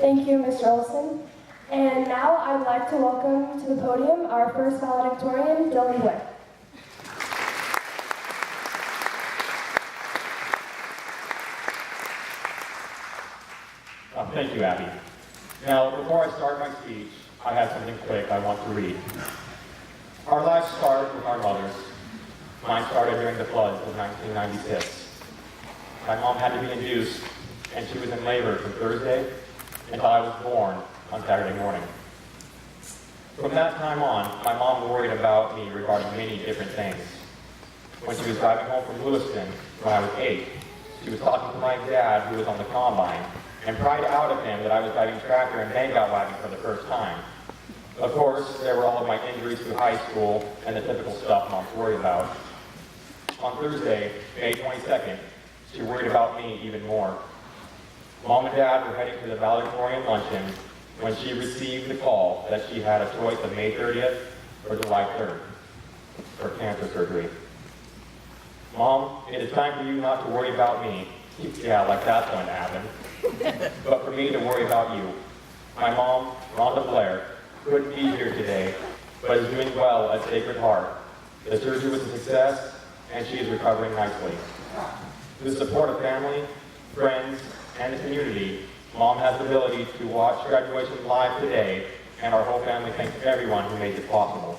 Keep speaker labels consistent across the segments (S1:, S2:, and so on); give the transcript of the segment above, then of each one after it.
S1: Thank you, Mr. Olson. And now I'd like to welcome to the podium our first valedictorian, Dillon.
S2: Thank you, Abby. Now, before I start my speech, I have something quick I want to read. Our lives started with our mothers. Mine started during the floods of 1996. My mom had to be induced, and she was in labor from Thursday until I was born on Saturday morning. From that time on, my mom worried about me regarding many different things. When she was driving home from Lewiston when I was 8, she was talking to my dad, who was on the combine, and pried out of him that I was driving tractor and bank-out wagon for the first time. Of course, there were all of my injuries through high school and the typical stuff moms worry about. On Thursday, May 22nd, she worried about me even more. Mom and Dad were heading to the valedictorian luncheon when she received the call that she had a choice of May 30th or July 3rd for cancer surgery. Mom, it is time for you not to worry about me. Yeah, like that's going to happen. But for me to worry about you. My mom, Rhonda Blair, couldn't be here today, but is doing well at Sacred Heart. The surgery was a success, and she is recovering nicely. With the support of family, friends, and the community, Mom has the ability to watch graduation live today, and our whole family thanks everyone who made this possible.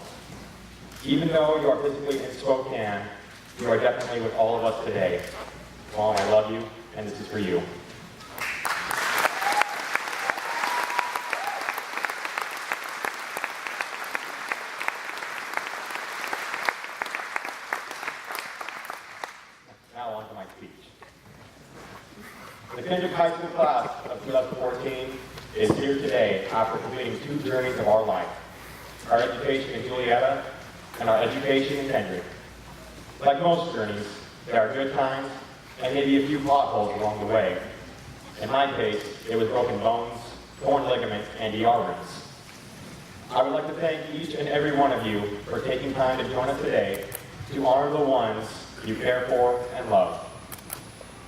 S2: Even though you are physically in Spokane, you are definitely with all of us today. Mom, I love you, and this is for you. Now on to my speech. The Kendrick High School class of 2014 is here today after completing 2 journeys of our life, our education in Julietta and our education in Kendrick. Like most journeys, there are good times and maybe a few potholes along the way. In my case, it was broken bones, torn ligaments, and ER rings. I would like to thank each and every one of you for taking time to join us today to honor the ones you care for and love.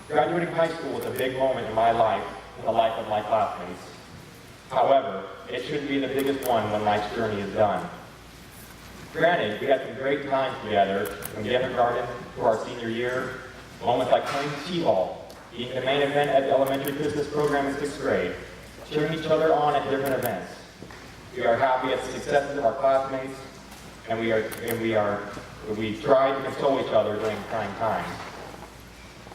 S2: Graduating high school was a big moment in my life and the life of my classmates. However, it shouldn't be the biggest one when life's journey is done. Granted, we had some great times together from kindergarten to our senior year, moments like playing t-ball, being the main event at the elementary business program in 6th grade, cheering each other on at different events. We are happy at the successes of our classmates, and we try to console each other during trying times.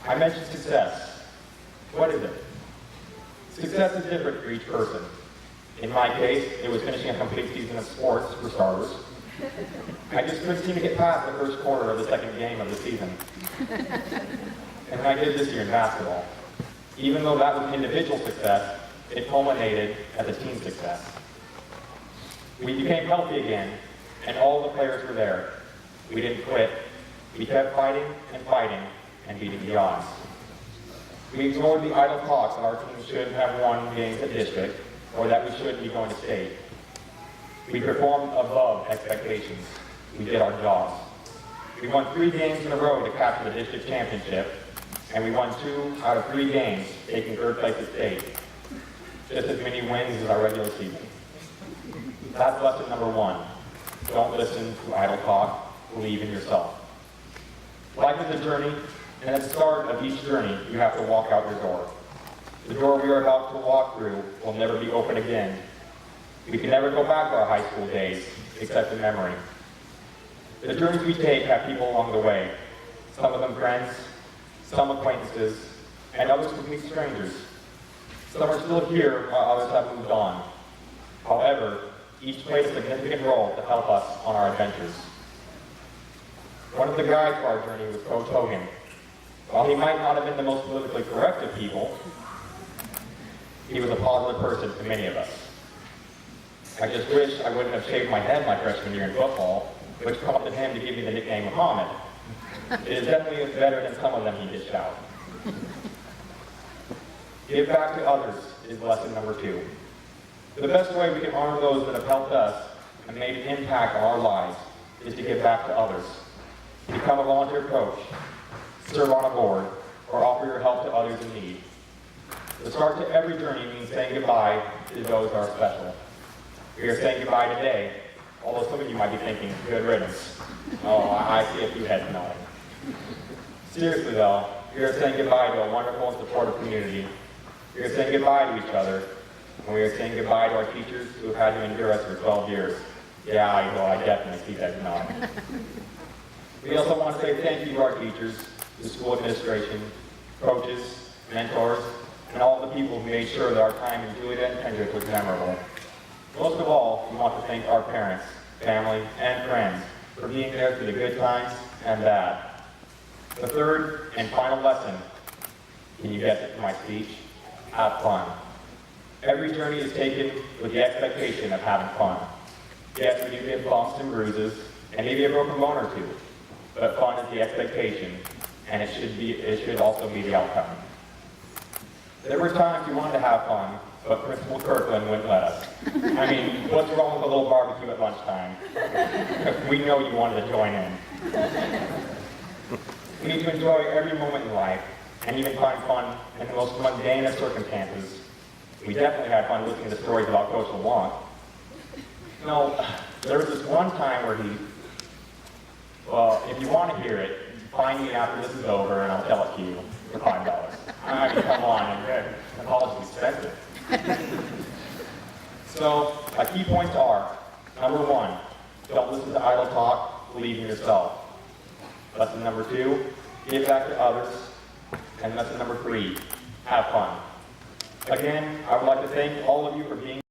S2: I mentioned success. What is it? Success is different for each person. In my case, it was finishing a complete season of sports, for starters. I just couldn't seem to get past the first quarter of the second game of the season. And I did this year in basketball. Even though that was individual success, it culminated as a team success. We became healthy again, and all the players were there. We didn't quit. We kept fighting and beating the odds. We ignored the idle talks that our team should have won games at district, or that we should be going to state. We performed above expectations. We did our jobs. We won 3 games in a row to capture the district championship, and we won 2 out of 3 games, taking 3rd place at state. Just as many wins as our regular season. That's lesson number 1. Don't listen to idle talk. Believe in yourself. Life is a journey, and at the start of each journey, you have to walk out your door. The door we are about to walk through will never be open again. We can never go back to our high school days, except in memory. The journeys we take have people along the way, some of them friends, some acquaintances, and others complete strangers. Some are still here while others have moved on. However, each plays a significant role to help us on our adventures. One of the guides for our journey was Coach Hogan. While he might not have been the most politically correct of people, he was a positive person to many of us. I just wish I wouldn't have shaved my head my freshman year in football, which prompted him to give me the nickname Muhammad. It is definitely better than some of them he dished out. Give back to others is lesson number 2. The best way we can honor those that have helped us and made an impact on our lives is to give back to others. Become a volunteer coach, serve on a board, or offer your help to others in need. The start to every journey means saying goodbye to those who are special. We are saying goodbye today, although some of you might be thinking, good riddance. Oh, I see a few heads nodding. Seriously though, we are saying goodbye to a wonderful and supportive community. We are saying goodbye to each other, and we are saying goodbye to our teachers who have had to endure us for 12 years. Yeah, I definitely see that nodding. We also want to say thank you to our teachers, the school administration, coaches, mentors, and all the people who made sure that our time in Juliet and Kendrick was memorable. Most of all, we want to thank our parents, family, and friends for being there through the good times and bad. The third and final lesson, can you guess it from my speech? Have fun. Every journey is taken with the expectation of having fun. Yes, we do get bumps and bruises, and maybe a broken bone or two, but fun is the expectation, and it should also be the outcome. There were times we wanted to have fun, but Principal Kirkland wouldn't let us. I mean, what's wrong with a little barbecue at lunchtime? We know you wanted to join in. We need to enjoy every moment in life, and even find fun in the most mundane of circumstances. We definitely had fun listening to stories about Coach LeBlanc. No, there was this one time where well, if you want to hear it, find me after this is over and I'll tell it to you for $5. I mean, come on, college is expensive. So, my key points are, number one, don't listen to idle talk, believe in yourself. Lesson number two, give back to others. And lesson number three, have fun. Again, I would like to thank all of you for being